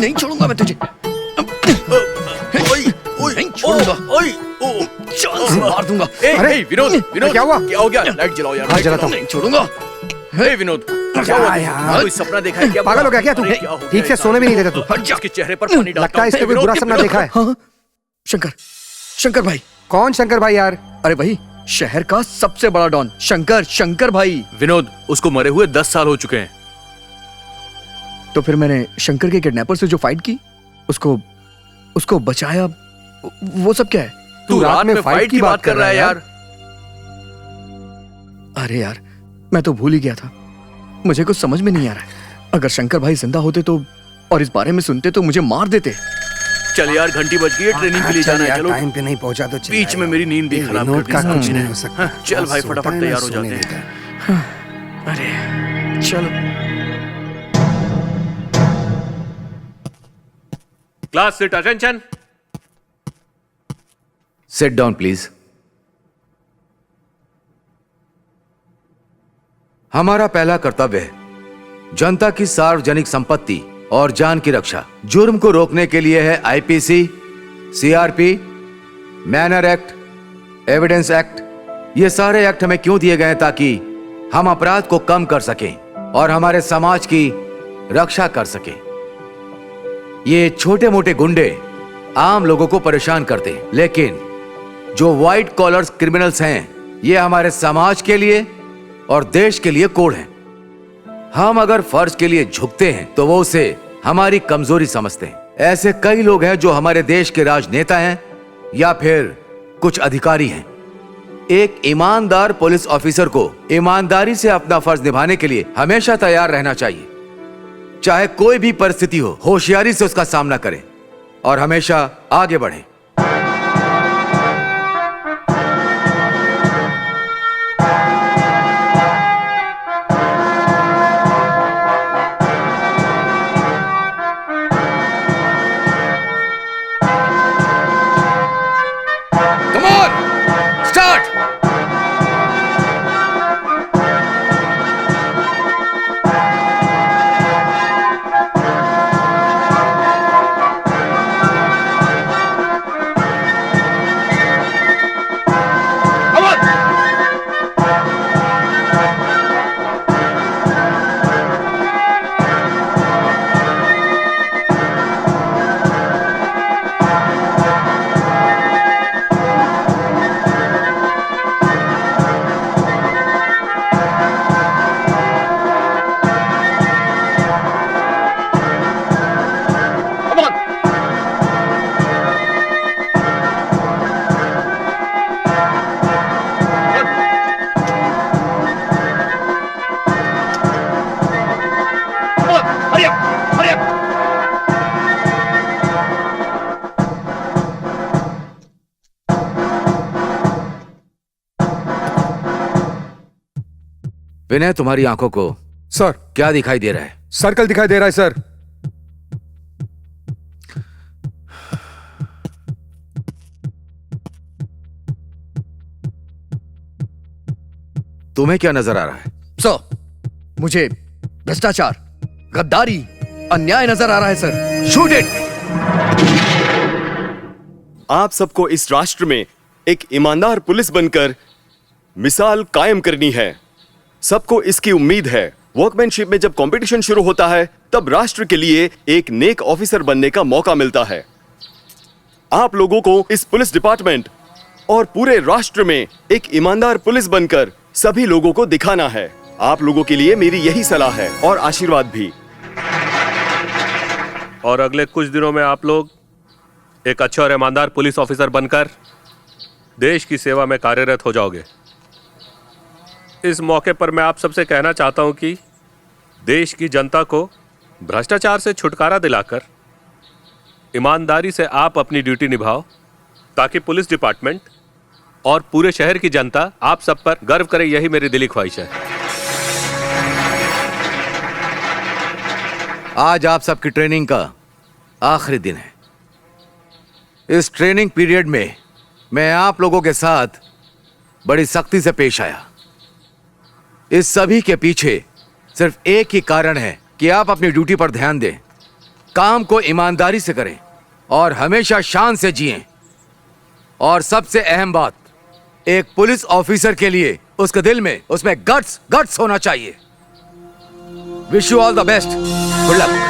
नहीं छोड़ूंगा मैं तुझे, नहीं छोड़ूंगा, जान से मार दूंगा। अरे विनोद, विनोद क्या हुआ? क्या हो गया? लाइट जलाओ यार। हाँ, जलाता हूँ। नहीं छोड़ूगा। हे विनोद, क्या हुआ? कोई सपना देखा है क्या? पागल हो गया क्या तू? ठीक से सोने भी नहीं देता तू। हट जा। इसके चेहरे पर पानी डालता लगता है इसने कोई बुरा सपना देखा है। हाँ, शंकर, शंकर भाई। कौन शंकर भाई यार? अरे भाई, शहर का सबसे बड़ा डॉन शंकर, शंकर भाई। विनोद, उसको मरे हुए 10 साल हो चुके हैं। तो फिर मैंने शंकर के किडनैपर से जो फाइट की, उसको बचाया, वो सब क्या है? तू रात में फाइट की बात कर रहा है यार। अरे यार, मैं तो भूल ही गया था, मुझे कुछ समझ में नहीं आ रहा है। अगर शंकर भाई जिंदा होते तो और इस बारे में सुनते तो मुझे मार देते। चल यार, घंटी बज गई है, ट्रेनिंग के लिए जाना है। चलो, टाइम पे नहीं पहुंचा तो बीच में मेरी नींद भी खराब कर दी। कुछ नहीं हो सकता। चल भाई, फटाफट तैयार हो जाते हैं। अरे चलो। Class sit attention. Sit down please. हमारा पहला कर्तव्य है जनता की सार्वजनिक संपत्ति और जान की रक्षा। जुर्म को रोकने के लिए है IPC, CRP, manner act, evidence act. ये सारे एक्ट हमें क्यों दिए गए हैं? ताकि हम अपराध को कम कर सकें और हमारे समाज की रक्षा कर सकें। ये छोटे मोटे गुंडे आम लोगों को परेशान करते हैं, लेकिन जो व्हाइट कॉलर्स क्रिमिनल्स हैं, ये हमारे समाज के लिए और देश के लिए कोड हैं। हम अगर फर्ज के लिए झुकते हैं तो वो उसे हमारी कमजोरी समझते हैं। ऐसे कई लोग हैं जो हमारे देश के राजनेता हैं या फिर कुछ अधिकारी हैं। एक ईमानदार पुलिस ऑफिसर को ईमानदारी से अपना फर्ज निभाने के लिए हमेशा तैयार रहना चाहिए। चाहे कोई भी परिस्थिति हो, होशियारी से उसका सामना करें और हमेशा आगे बढ़ें। विनय, तुम्हारी आंखों को सर क्या दिखाई दे रहा है? सर्कल दिखाई दे रहा है सर। तुम्हें क्या नजर आ रहा है? सर, मुझे भ्रष्टाचार, गद्दारी, अन्याय नजर आ रहा है सर। Shoot it! आप सबको इस राष्ट्र में एक ईमानदार पुलिस बनकर मिसाल कायम करनी है। सबको इसकी उम्मीद है। वर्कमैनशिप में जब कंपटीशन शुरू होता है, तब राष्ट्र के लिए एक नेक ऑफिसर बनने का मौका मिलता है। आप लोगों को इस पुलिस डिपार्टमेंट और पूरे राष्ट्र में एक ईमानदार पुलिस बनकर सभी लोगों को दिखाना है। आप लोगों के लिए मेरी यही सलाह है और आशीर्वाद भी। और अगले कुछ दिनों में आप लोग एक अच्छे और ईमानदार पुलिस ऑफिसर बनकर देश की सेवा में कार्यरत हो जाओगे। इस मौके पर मैं आप सबसे कहना चाहता हूं कि देश की जनता को भ्रष्टाचार से छुटकारा दिलाकर ईमानदारी से आप अपनी ड्यूटी निभाओ, ताकि पुलिस डिपार्टमेंट और पूरे शहर की जनता आप सब पर गर्व करे। यही मेरी दिली ख्वाहिश है। आज आप सबकी ट्रेनिंग का आखिरी दिन है। इस ट्रेनिंग पीरियड में मैं आप लोगों के साथ बड़ी सख्ती से पेश आया। इस सभी के पीछे सिर्फ एक ही कारण है कि आप अपनी ड्यूटी पर ध्यान दें काम को ईमानदारी से करें और हमेशा शान से जिएं। और सबसे अहम बात, एक पुलिस ऑफिसर के लिए उसके दिल में, उसमें गट्स होना चाहिए। Wish you all the best, good luck.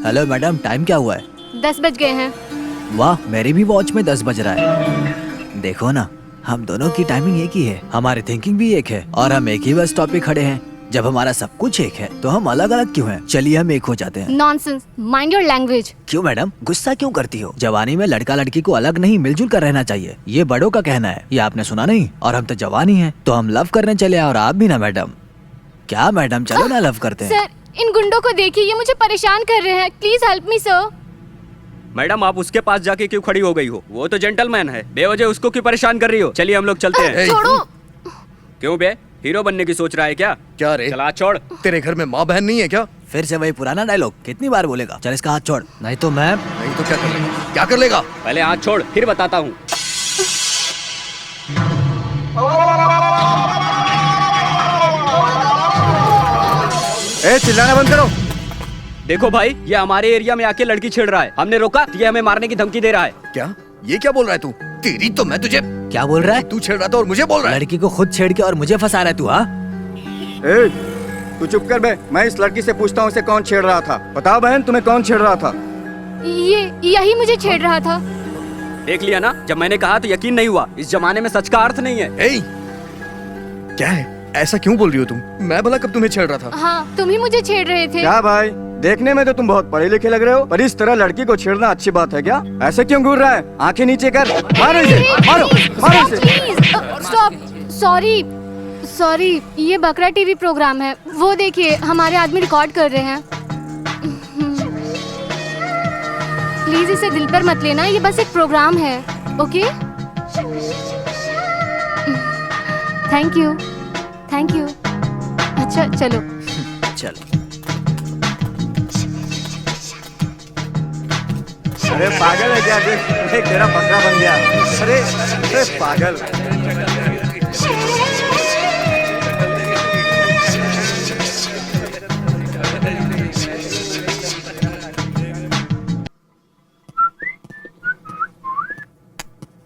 Hello madam, time क्या हुआ है? 10 बज गए हैं। वाह, मेरी भी वॉच में 10 बज रहा है। देखो ना, हम दोनों की टाइमिंग एक ही है, हमारी थिंकिंग भी एक है और हम एक ही बस स्टॉप पे खड़े हैं। जब हमारा सब कुछ एक है तो हम अलग अलग क्यों हैं? चलिए हम एक हो जाते हैं। Nonsense, mind your language. क्यों मैडम, गुस्सा क्यों करती हो? जवानी में लड़का लड़की को अलग नहीं, मिलजुल कर रहना चाहिए, ये बड़ों का कहना है, ये आपने सुना नहीं? और हम तो जवान ही हैं, तो हम लव करने चले और आप भी ना मैडम। क्या मैडम, चलो ना लव करते हैं। सर, इन गुंडों को देखिए, ये मुझे परेशान कर रहे हैं। Please help me sir. Madam, आप उसके पास जाके क्यों खड़ी हो गई हो? वो तो जेंटलमैन है, बेवजह उसको क्यों परेशान कर रही हो? चलिए हम लोग चलते हैं। छोड़ो। क्यों बे, हीरो बनने की सोच रहा है क्या? क्या रे? चला छोड़। तेरे घर में माँ बहन नहीं है क्या? फिर से वही पुराना डायलॉग, कितनी बार बोलेगा? चल इसका हाथ छोड़, नहीं तो मैं। नहीं तो क्या कर लेगा? क्या कर लेगा? पहले हाथ छोड़, फिर बताता हूँ। ए, चिल्लाना बंद करो। देखो भाई, ये हमारे एरिया में आके लड़की छेड़ रहा है। हमने रोका तो ये हमें मारने की धमकी दे रहा है। क्या? ये क्या बोल रहा है तू? तेरी तो मैं तुझे। क्या बोल रहा है? तू छेड़ रहा था और मुझे बोल रहा है। लड़की को खुद छेड़ के और मुझे फंसा रहा है तू? हाँ, ए, तू चुप कर बे। मैं इस लड़की से पूछता हूँ इसे कौन छेड़ रहा था। बताओ बहन, तुम्हें कौन छेड़ रहा था? यही मुझे छेड़ रहा था। देख लिया ना, जब मैंने कहा तो यकीन नहीं हुआ। इस जमाने में सच का अर्थ नहीं है। ए, क्या है? ऐसा क्यों बोल रही हो तुम? मैं भला कब तुम्हें छेड़ रहा था? हाँ, तुम ही मुझे छेड़ रहे थे। क्या भाई, देखने में तो तुम बहुत पढ़े लिखे लग रहे हो, पर इस तरह लड़की को छेड़ना अच्छी बात है क्या? ऐसे क्यों घूर रहा है? आंखें नीचे कर, मारो इसे, मारो, मारो इसे। स्टॉप। सॉरी, ये बकरा टीवी प्रोग्राम है, वो देखिए हमारे आदमी रिकॉर्ड कर रहे हैं। प्लीज इसे दिल पर मत लेना, ये बस एक प्रोग्राम है। ओके? Thank you. अच्छा चलो। चल। अरे पागल है क्या? देख, तेरा बकरा बन गया। अरे पागल।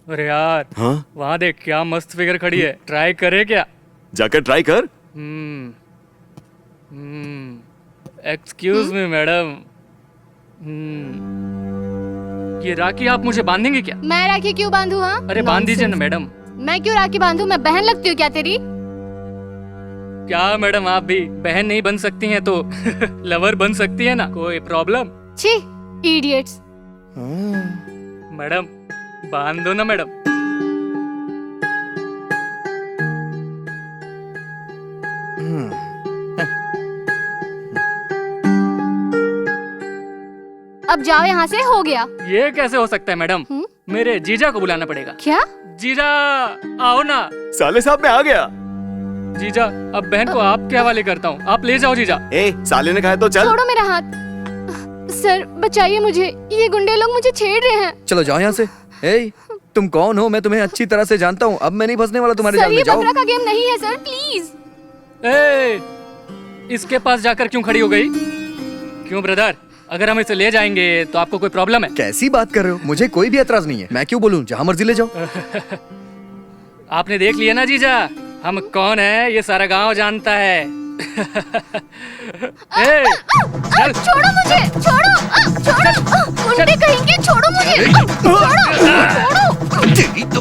अरे यार, हाँ, वहाँ देख, क्या मस्त फिगर खड़ी है। ट्राई करे क्या? जाकर ट्राई कर। एक्सक्यूज मी मैडम, ये राखी आप मुझे बांधेंगे क्या? मैं राखी क्यों बांधू? हाँ, अरे बांध दीजिए ना मैडम। मैं क्यों राखी बांधू? मैं बहन लगती हूँ क्या तेरी? क्या मैडम, आप भी बहन नहीं बन सकती हैं तो लवर बन सकती है ना? कोई प्रॉब्लम? छी, इडियट्स। मैडम बांध दो ना मैडम। अब जाओ यहाँ से, हो गया। ये कैसे हो सकता है मैडम? मेरे जीजा को बुलाना पड़ेगा। क्या? जीजा आओ ना। साले साहब, मैं आ गया। जीजा, अब बहन को आपके हवाले करता हूँ, आप ले जाओ जीजा। ए, साले ने कहा तो चल। छोड़ो मेरा हाथ। सर बचाइए मुझे, ये गुंडे लोग मुझे छेड़ रहे हैं। चलो जाओ यहाँ से। ए, तुम कौन हो? मैं तुम्हें अच्छी तरह से जानता हूँ। अब मैं नहीं फंसने वाला तुम्हारे सर, जाल में। ये जाओ। बकरा का गेम नहीं है सर, प्लीज। इसके पास जाकर क्यों खड़ी हो गई? क्यों ब्रदर, अगर हम इसे ले जाएंगे तो आपको कोई प्रॉब्लम है? कैसी बात कर रहे हो? मुझे कोई भी एतराज नहीं है। मैं क्यों बोलूं? जहाँ मर्जी ले जाओ। आपने देख लिया ना जीजा, हम कौन है ये सारा गांव जानता है। चल। छोड़ो मुझे, छोड़ो, गुंडे कहेंगे, छोड़ो मुझे, छोड़ो। तेरी तो।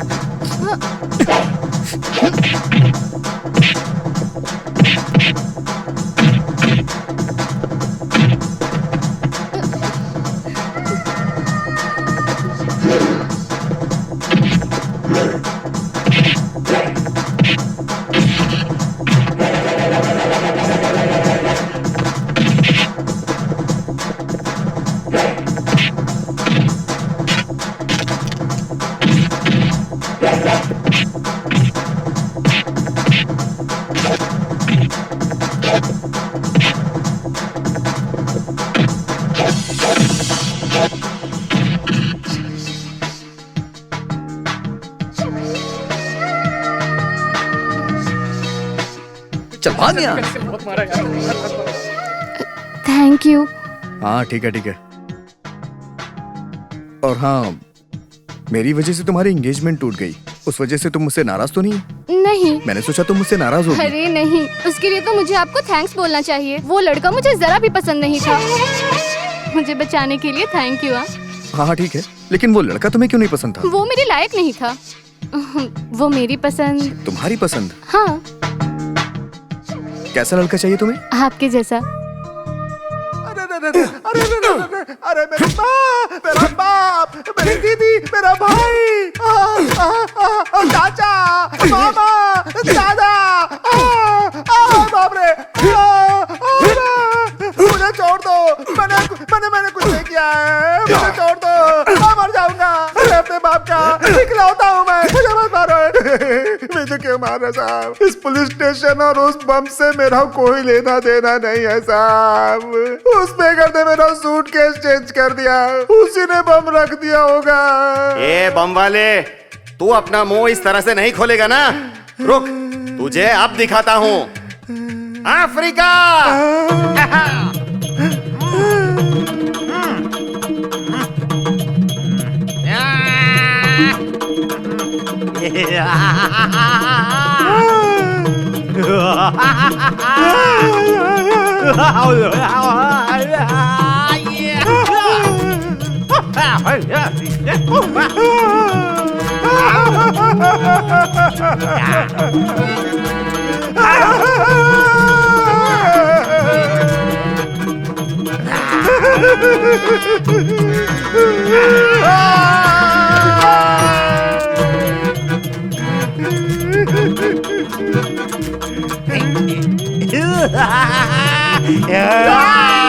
चल भाग यहाँ। Thank you. हाँ ठीक है ठीक है। और हाँ, मेरी वजह से तुम्हारी एंगेजमेंट टूट गई, उस वजह से तुम मुझसे नाराज तो नहीं है? नहीं। मैंने सोचा तुम मुझसे नाराज होगी। अरे नहीं, उसके लिए तो मुझे आपको थैंक्स बोलना चाहिए। वो लड़का मुझे जरा भी पसंद नहीं था। मुझे बचाने के लिए थैंक यू। हाँ ठीक है, लेकिन वो लड़का तुम्हें क्यों नहीं पसंद था? वो मेरे लायक नहीं था। वो मेरी पसंद। तुम्हारी पसंद? हाँ। कैसा लड़का चाहिए तुम्हें? आपके जैसा। अरे मेरी माँ, मेरा बाप, मेरी दीदी, मेरा भाई, चाचा, मामा, दादा, बाप रे, मुझे छोड़ दो। मैंने कुछ नहीं किया है, मुझे छोड़ दो। मैं मर जाऊंगा। मैं अपने बाप का इकलौता हूँ मैं, मुझे मत मारो। मुझे क्यों मार रहे साहब? इस पुलिस स्टेशन और उस बम से मेरा कोई लेना देना नहीं है साहब। उस बेगर ने मेरा सूटकेस चेंज कर दिया, उसी ने बम रख दिया होगा। ए बम वाले, तू अपना मुंह इस तरह से नहीं खोलेगा ना। रुक, तुझे अब दिखाता हूँ। अफ्रीका। Yeah.